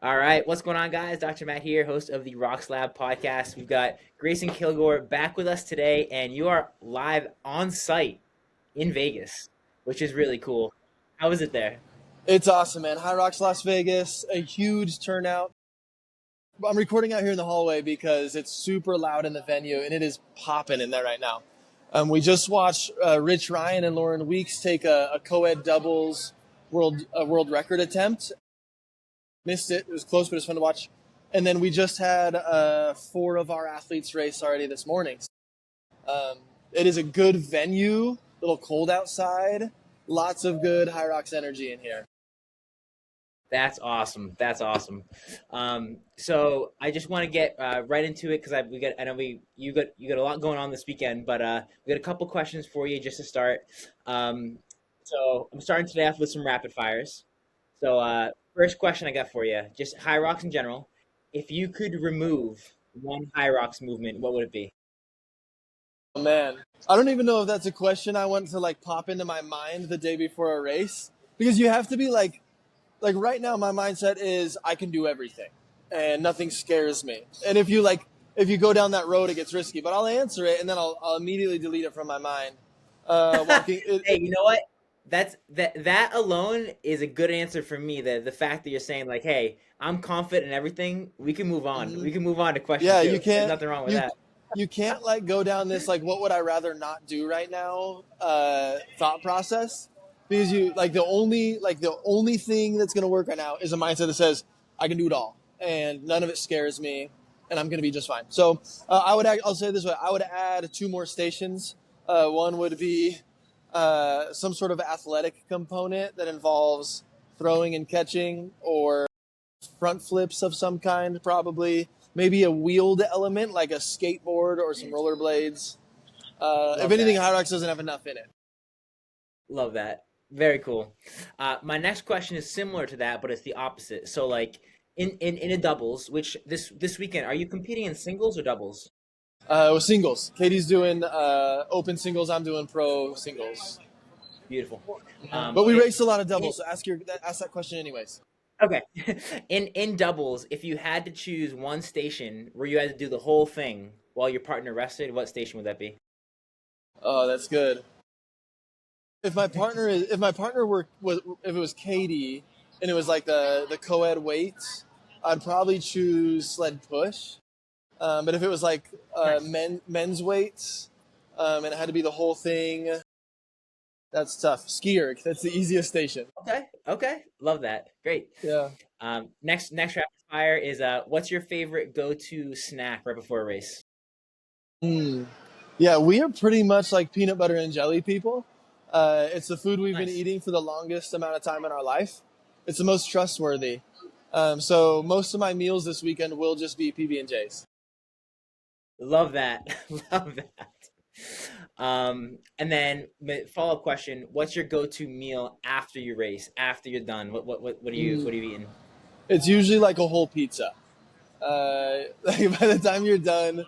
All right, what's going on, guys? Dr. Matt here, host of the HYROX Lab podcast. We've got Greyson Kilgore back with us today, and you are live on site in Vegas, which is really cool. How is it there? It's awesome, man. HYROX Las Vegas, a huge turnout. I'm recording out here in the hallway because it's super loud in the venue, and it is popping in there right now. We just watched Rich Ryan and Lauren Weeks take a co-ed doubles world record attempt. Missed it. It was close, but it was fun to watch. And then we just had 4 of our athletes race already this morning. It is a good venue, a little cold outside, lots of good HYROX energy in here. That's awesome. That's awesome. So I just want to get right into it because I know you got a lot going on this weekend, but we got a couple questions for you just to start. So I'm starting today off with some rapid fires. So first question I got for you, just HYROX in general. If you could remove one HYROX movement, what would it be? Oh, man. I don't even know if that's a question I want to pop into my mind the day before a race, because you have to be like right now my mindset is I can do everything and nothing scares me. And if you go down that road, it gets risky, but I'll answer it and then I'll immediately delete it from my mind. Hey, you know what? That alone is a good answer for me. The fact that you're saying hey, I'm confident in everything. We can move on. Mm-hmm. We can move on to question Yeah, 2. you can't. There's nothing wrong with that. You can't go down this what would I rather not do right now thought process, because the only thing that's gonna work right now is a mindset that says I can do it all and none of it scares me and I'm gonna be just fine. So I'll say it this way: I would add 2 more stations. One would be some sort of athletic component that involves throwing and catching, or front flips of some kind, probably. Maybe a wheeled element like a skateboard or some rollerblades. If anything, HYROX doesn't have enough in it. Love that. Very cool. My next question is similar to that, but it's the opposite. So in a doubles, which this weekend, are you competing in singles or doubles? With singles. Katie's doing open singles. I'm doing pro singles. Beautiful. But we race a lot of doubles, so ask that question anyways. Okay. In doubles, if you had to choose one station where you had to do the whole thing while your partner rested, what station would that be? Oh, that's good. If it was Katie and it was the co-ed weights, I'd probably choose sled push. But if it was Nice. men's weights, and it had to be the whole thing, that's tough. Ski-erg, that's the easiest station. Okay. Love that. Great. Yeah. Next rapid fire is what's your favorite go-to snack right before a race? Yeah, we are pretty much like peanut butter and jelly people. It's the food we've been Nice. eating for the longest amount of time in our life. It's the most trustworthy. So most of my meals this weekend will just be PB&Js. Love that. Love that. And then follow-up question, what's your go-to meal after you race, after you're done? What are you eating? It's usually a whole pizza. By the time you're done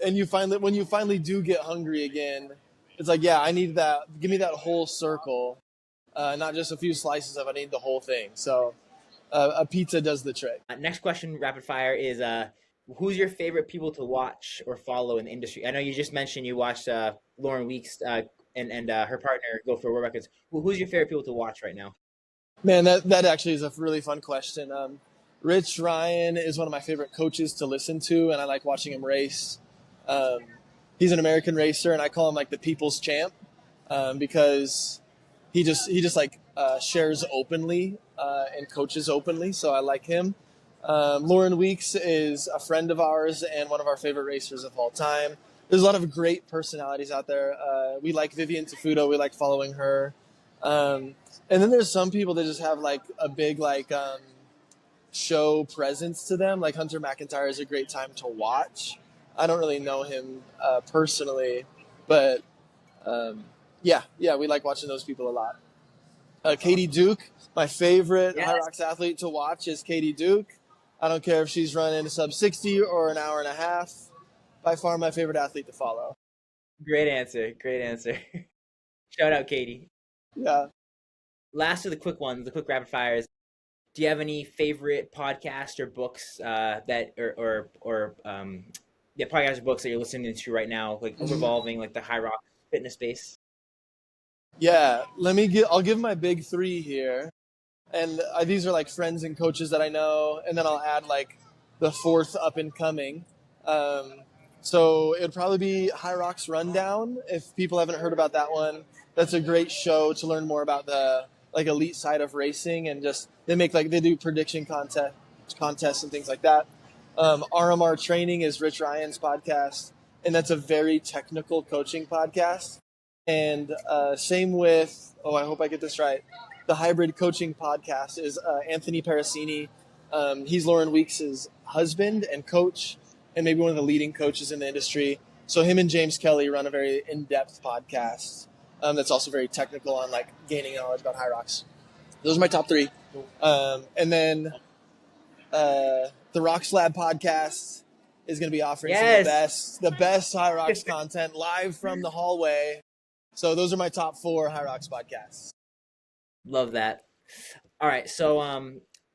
and when you finally do get hungry again, it's yeah, I need that. Give me that whole circle, not just a few slices of it. I need the whole thing. So a pizza does the trick. Next question, rapid fire, is who's your favorite people to watch or follow in the industry? I know you just mentioned you watched Lauren Weeks and her partner go for world records. Who's your favorite people to watch right now? Man, that actually is a really fun question. Rich Ryan is one of my favorite coaches to listen to, and I like watching him race. He's an American racer, and I call him the people's champ, because he just shares openly and coaches openly. So I like him. Lauren Weeks is a friend of ours and one of our favorite racers of all time. There's a lot of great personalities out there. We like Vivian Tafuto. We like following her. And then there's some people that just have a big show presence to them. Like Hunter McIntyre is a great time to watch. I don't really know him personally, but yeah, we like watching those people a lot. Katie Duke, my favorite HYROX athlete to watch is Katie Duke. I don't care if she's running a sub 60 or an hour and a half. By far my favorite athlete to follow. Great answer. Shout out, Katie. Yeah. Last of the quick ones, the quick rapid fires. do you have any favorite podcasts or books that yeah, podcasts or books that you're listening to right now, like revolving like the HYROX fitness space? Yeah, I'll give my big three here. And these are like friends and coaches that I know, and then I'll add like the fourth up and coming. So it'd probably be HYROX Rundown. If people haven't heard about that one, that's a great show to learn more about the like elite side of racing, and just they do prediction contests and things like that. RMR Training is Rich Ryan's podcast, and that's a very technical coaching podcast. And same with, I hope I get this right, the Hybrid Coaching Podcast is Anthony Parasini. He's Lauren Weeks' husband and coach, and maybe one of the leading coaches in the industry. So him and James Kelly run a very in-depth podcast that's also very technical on like gaining knowledge about HYROX. Those are my top three. And then the Rocks Lab podcast is going to be offering some the best HYROX content live from the hallway. So those are my top four HYROX podcasts. Love that. All right, so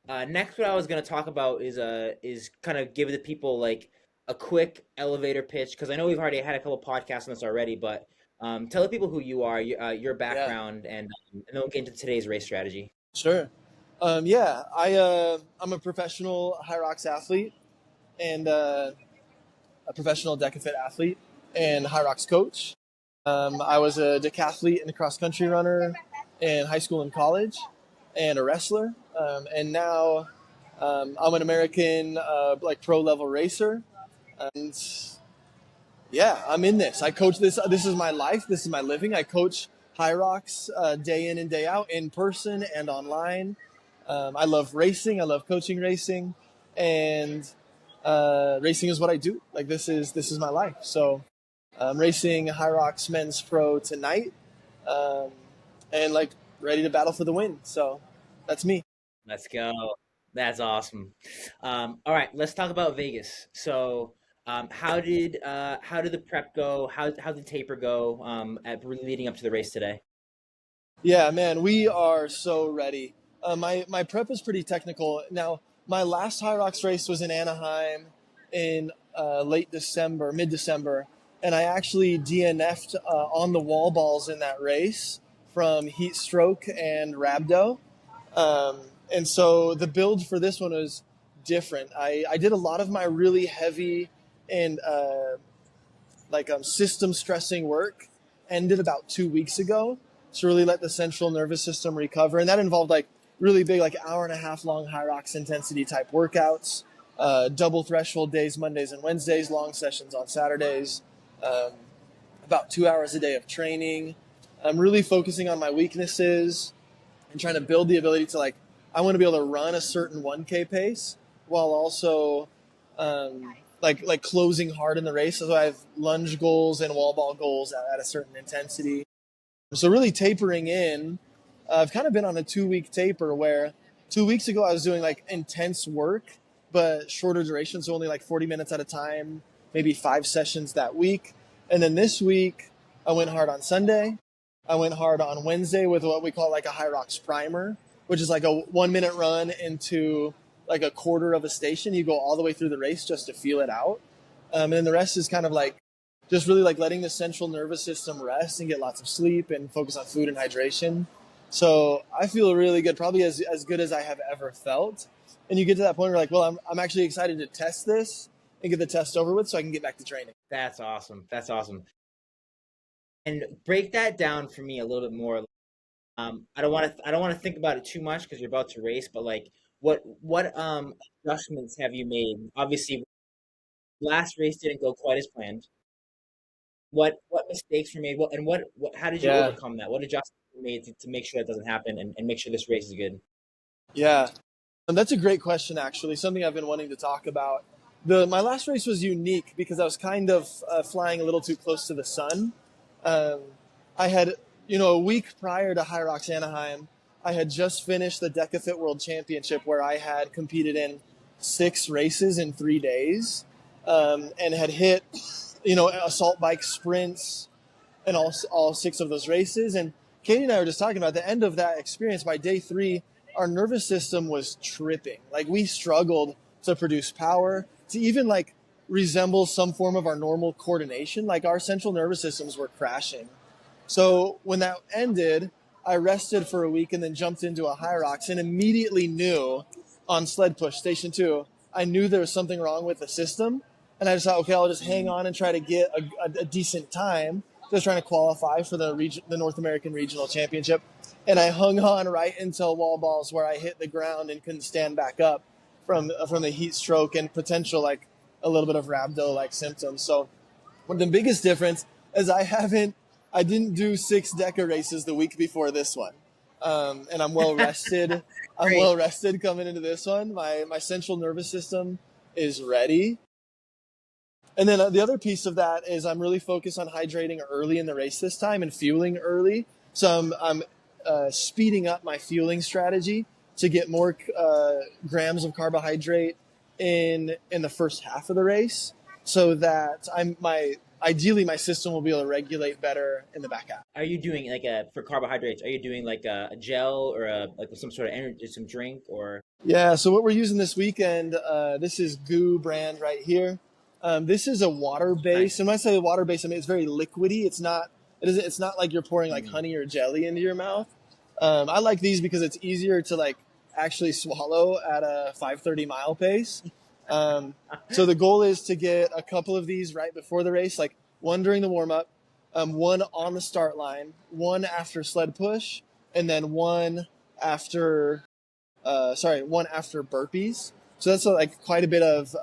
next, what I was going to talk about is kind of give the people like a quick elevator pitch, because I know we've already had a couple podcasts on this already, but tell the people who you are, your background, and then we'll get into today's race strategy. Sure. I'm a professional HYROX athlete and a professional decathlete athlete and HYROX coach. I was a decathlete and a cross-country runner in high school and college, and a wrestler. And now I'm an American pro-level racer. And yeah, I'm in this. I coach this. This is my life. This is my living. I coach HYROX day in and day out, in person and online. I love racing. I love coaching racing, and racing is what I do. Like this is my life. So I'm racing HYROX Men's Pro tonight, and like ready to battle for the win. So that's me. Let's go. That's awesome. All right, let's talk about Vegas. So how did the prep go? How did the taper go leading up to the race today? Yeah, man, we are so ready. My prep was pretty technical. Now, my last HYROX race was in Anaheim in mid-December, and I actually DNF'd on the wall balls in that race from heat stroke and rhabdo. And so the build for this one was different. I did a lot of my really heavy and system stressing work ended about 2 weeks ago to really let the central nervous system recover. And that involved like really big, like hour and a half long HYROX intensity type workouts, double threshold days, Mondays and Wednesdays, long sessions on Saturdays, about 2 hours a day of training. I'm really focusing on my weaknesses and trying to build the ability to I want to be able to run a certain 1K pace while also closing hard in the race. So I have lunge goals and wall ball goals at a certain intensity. So really tapering in. I've kind of been on a 2-week taper where 2 weeks ago I was doing like intense work, but shorter duration. So only like 40 minutes at a time, maybe 5 sessions that week. And then this week I went hard on Sunday. I went hard on Wednesday with what we call like a HYROX primer, which is like a 1-minute run into like a quarter of a station. You go all the way through the race just to feel it out. And then the rest is kind of like just really like letting the central nervous system rest and get lots of sleep and focus on food and hydration. So I feel really good, probably as good as I have ever felt. And you get to that point where like, well, I'm actually excited to test this and get the test over with so I can get back to training. That's awesome. That's awesome. And break that down for me a little bit more. I don't want to think about it too much because you're about to race, but like what adjustments have you made? Obviously, last race didn't go quite as planned. What mistakes were made? How did you overcome that? What adjustments were made to make sure that doesn't happen and make sure this race is good? Yeah, and that's a great question, actually. Something I've been wanting to talk about. My last race was unique because I was kind of flying a little too close to the sun. I had, a week prior to HYROX Anaheim, I had just finished the Decafit World Championship where I had competed in 6 races in 3 days, and had hit, assault bike sprints and all 6 of those races. And Katie and I were just talking about the end of that experience. By day 3, our nervous system was tripping. Like we struggled to produce power, to even like resemble some form of our normal coordination. Like our central nervous systems were crashing. So when that ended, I rested for a week and then jumped into a HYROX and immediately knew on sled push station 2, I knew there was something wrong with the system. And I just thought, okay, I'll just hang on and try to get a decent time. Just trying to qualify for the North American Regional Championship. And I hung on right until wall balls where I hit the ground and couldn't stand back up from the heat stroke and potential like a little bit of rhabdo-like symptoms. So the biggest difference is I didn't do 6 DECA races the week before this one. And I'm well rested. I'm well rested coming into this one. My central nervous system is ready. And then the other piece of that is I'm really focused on hydrating early in the race this time and fueling early. So I'm speeding up my fueling strategy to get more grams of carbohydrate in the first half of the race, so that ideally my system will be able to regulate better in the back half. Are you doing like for carbohydrates? Are you doing like a gel or like some sort of energy, some drink or? Yeah. So what we're using this weekend, this is Goo brand right here. This is a water base, and when I say water base, I mean it's very liquidy. It's not like you're pouring like honey or jelly into your mouth. I like these because it's easier to like actually swallow at a 5:30 mile pace. So the goal is to get a couple of these right before the race, like one during the warm up, one on the start line, one after sled push, and then one after burpees. So that's like quite a bit of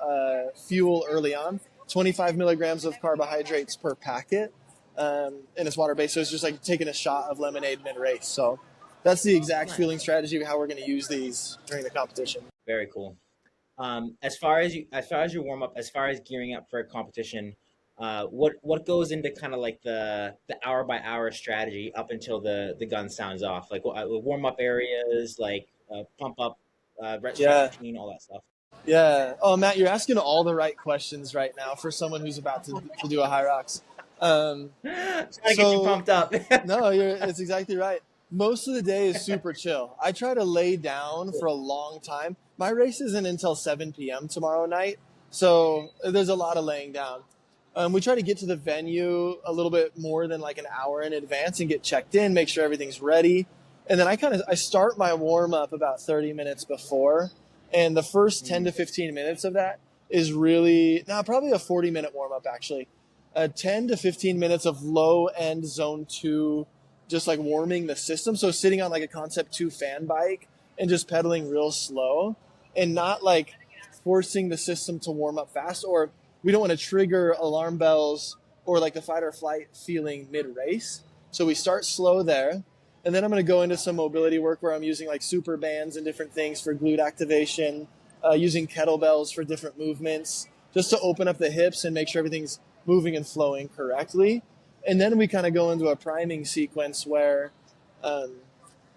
fuel early on. 25 milligrams of carbohydrates per packet, and it's water-based. So it's just like taking a shot of lemonade mid-race. So that's the exact fueling strategy of how we're going to use these during the competition. Very cool. As far as your warm-up, as far as gearing up for a competition, what goes into kind of like the hour by hour strategy up until the gun sounds off? Like warm-up areas, like pump up, rest routine, all that stuff. Yeah. Oh, Matt, you're asking all the right questions right now for someone who's about to do a HYROX. Trying to get you pumped up. No, it's exactly right. Most of the day is super chill. I try to lay down for a long time. My race isn't until 7 p.m. tomorrow night, so there's a lot of laying down. We try to get to the venue a little bit more than like an hour in advance and get checked in, make sure everything's ready. And then I start my warm-up about 30 minutes before. And the first 10 to 15 minutes of that is really, probably a 40-minute warm-up, actually. 10 to 15 minutes of low-end zone 2, just like warming the system. So sitting on like a Concept 2 fan bike and just pedaling real slow and not like forcing the system to warm up fast, or we don't want to trigger alarm bells or like the fight or flight feeling mid-race. So we start slow there. And then I'm going to go into some mobility work where I'm using like super bands and different things for glute activation, using kettlebells for different movements, just to open up the hips and make sure everything's moving and flowing correctly. And then we kind of go into a priming sequence where I'm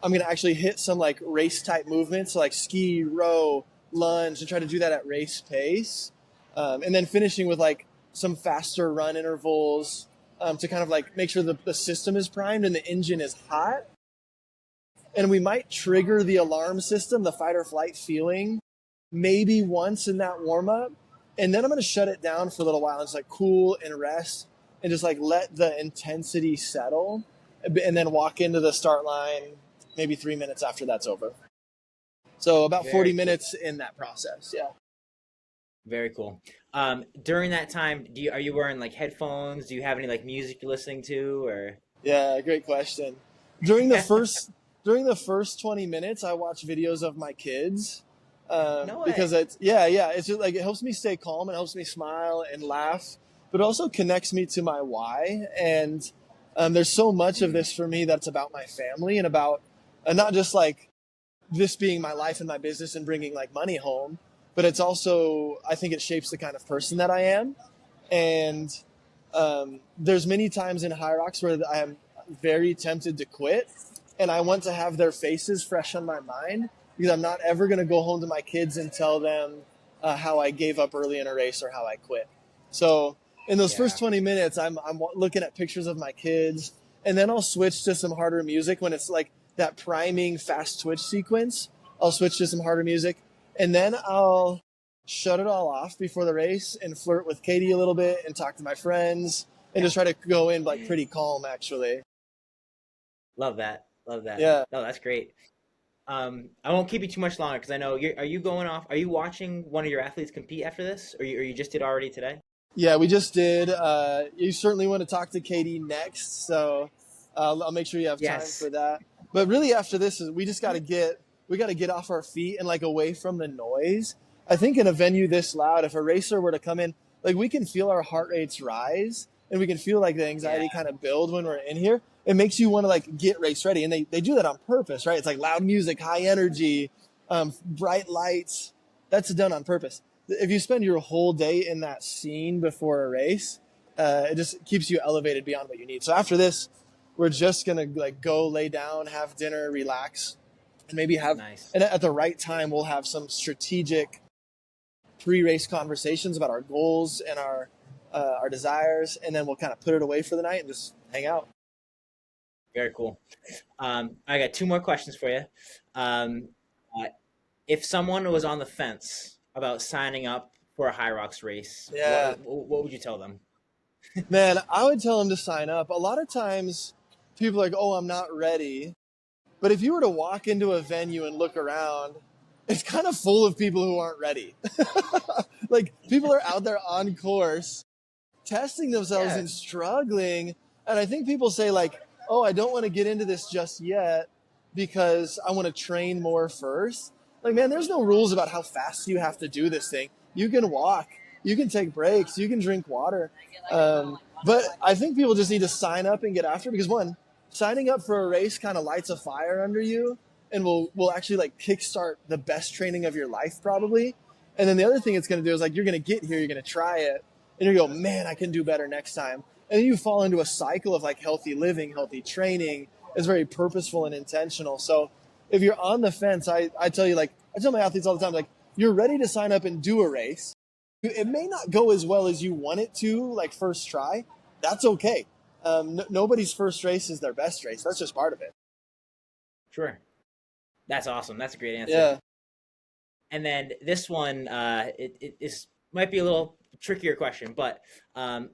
going to actually hit some like race type movements, so like ski, row, lunge, and try to do that at race pace. And then finishing with like some faster run intervals to kind of like make sure the system is primed and the engine is hot. And we might trigger the alarm system, the fight or flight feeling, maybe once in that warm up. And then I'm going to shut it down for a little while and just like cool and rest and just like let the intensity settle and then walk into the start line maybe 3 minutes after that's over. So about 40 minutes in that process. Yeah. Very cool. During that time, are you wearing like headphones? Do you have any like music you're listening to or? Yeah, great question. During the first 20 minutes, I watch videos of my kids. Because it's just like it helps me stay calm and helps me smile and laugh, but it also connects me to my why. And there's so much of this for me that's about my family and about not just like this being my life and my business and bringing like money home, but it's also, I think it shapes the kind of person that I am. And there's many times in HYROX where I am very tempted to quit, and I want to have their faces fresh on my mind, because I'm not ever going to go home to my kids and tell them how I gave up early in a race or how I quit. So in those first 20 minutes, I'm looking at pictures of my kids, and then I'll switch to some harder music when it's like that priming fast twitch sequence I'll switch to some harder music, and then I'll shut it all off before the race and flirt with Katie a little bit and talk to my friends and just try to go in like pretty calm, actually. Love that. Love that. Yeah. No, that's great. I won't keep you too much longer because I know are you going off? Are you watching one of your athletes compete after this, or you just did already today? Yeah, we just did. You certainly want to talk to Katie next, so I'll make sure you have time Yes. for that. But really, after this, we just got to get off our feet and like away from the noise. I think in a venue this loud, if a racer were to come in, like we can feel our heart rates rise and we can feel like the anxiety kind of build when we're in here. It makes you want to like get race ready, and they do that on purpose, right? It's like loud music, high energy, bright lights. That's done on purpose. If you spend your whole day in that scene before a race, it just keeps you elevated beyond what you need. So after this, we're just gonna like go lay down, have dinner, relax, and maybe have. Nice. And at the right time, we'll have some strategic pre-race conversations about our goals and our desires, and then we'll kind of put it away for the night and just hang out. Very cool. I got two more questions for you. If someone was on the fence about signing up for a HYROX race, what would you tell them? Man, I would tell them to sign up. A lot of times people are like, oh, I'm not ready. But if you were to walk into a venue and look around, it's kind of full of people who aren't ready. Like people are out there on course, testing themselves and struggling. And I think people say like, oh, I don't want to get into this just yet because I want to train more first. Like, man, there's no rules about how fast you have to do this thing. You can walk, you can take breaks, you can drink water. But I think people just need to sign up and get after it because one, signing up for a race kind of lights a fire under you and will actually like kickstart the best training of your life probably. And then the other thing it's going to do is like, you're going to get here, you're going to try it and you go, man, I can do better next time. And then you fall into a cycle of like healthy living, healthy training. It's very purposeful and intentional. So if you're on the fence, I tell you, like, I tell my athletes all the time, like, you're ready to sign up and do a race. It may not go as well as you want it to, like first try. That's okay. Nobody's first race is their best race. That's just part of it. Sure. That's awesome. That's a great answer. Yeah. And then this one, it might be a little trickier question, but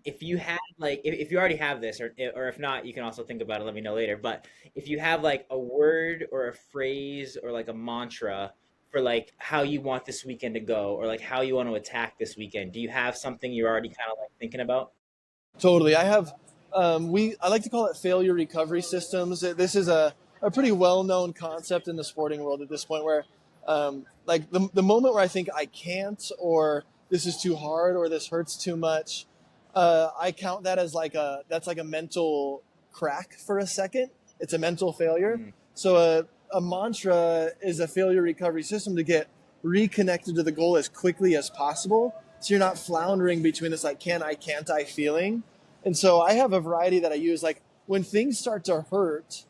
if you had like, if you already have this, or if not, you can also think about it. Let me know later. But if you have like a word or a phrase or like a mantra for like how you want this weekend to go, or like how you want to attack this weekend, do you have something you're already kind of like thinking about? Totally. I have. I like to call it failure recovery systems. This is a pretty well-known concept in the sporting world at this point, where like the moment where I think I can't, or this is too hard, or this hurts too much, I count that as that's like a mental crack for a second. It's a mental failure. Mm-hmm. So a mantra is a failure recovery system to get reconnected to the goal as quickly as possible. So you're not floundering between this like, can I, can't I feeling. And so I have a variety that I use. Like when things start to hurt,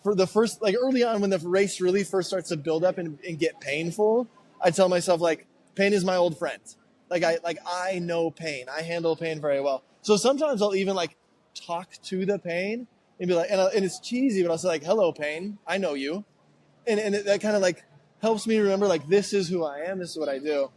for the first, like early on when the race really first starts to build up and get painful, I tell myself like, pain is my old friend. I know pain. I handle pain very well. So sometimes I'll even like talk to the pain and be like, and it's cheesy, but I'll say like, hello pain, I know you. And that kind of like helps me remember like, this is who I am. This is what I do.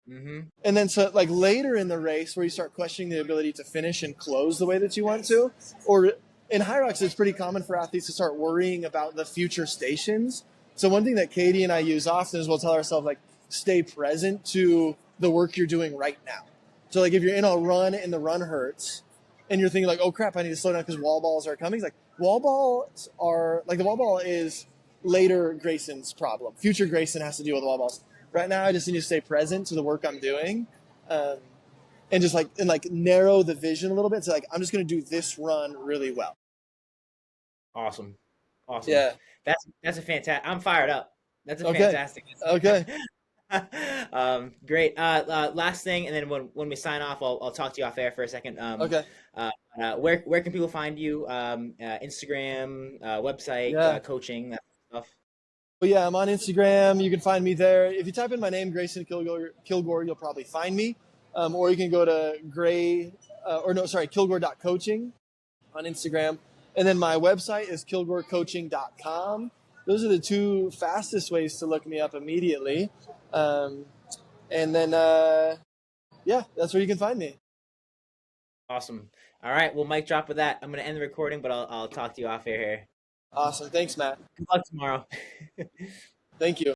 Mm-hmm. And then so like later in the race where you start questioning the ability to finish and close the way that you want to, or in HYROX, it's pretty common for athletes to start worrying about the future stations. So one thing that Katie and I use often is we'll tell ourselves like, stay present to the work you're doing right now. So like if you're in a run and the run hurts and you're thinking like, oh crap, I need to slow down because wall balls are coming. It's like wall balls are like, the wall ball is later Greyson's problem. Future Greyson has to deal with wall balls. Right now I just need to stay present to the work I'm doing. And just like narrow the vision a little bit. So like, I'm just going to do this run really well. Awesome. Yeah. That's a fantastic, I'm fired up. That's a fantastic. Okay. Great. Last thing, and then when we sign off, I'll talk to you off air for a second. Okay. Where can people find you? Instagram, website, coaching, that stuff. But yeah, I'm on Instagram. You can find me there. If you type in my name, Greyson Kilgore, you'll probably find me. Or you can go to Kilgore.coaching on Instagram. And then my website is kilgorecoaching.com. those are the two fastest ways to look me up immediately. And then, yeah, that's where you can find me. Awesome. All right. Well, mic drop with that. I'm going to end the recording, but I'll talk to you off air here. Awesome. Thanks, Matt. Good luck tomorrow. Thank you.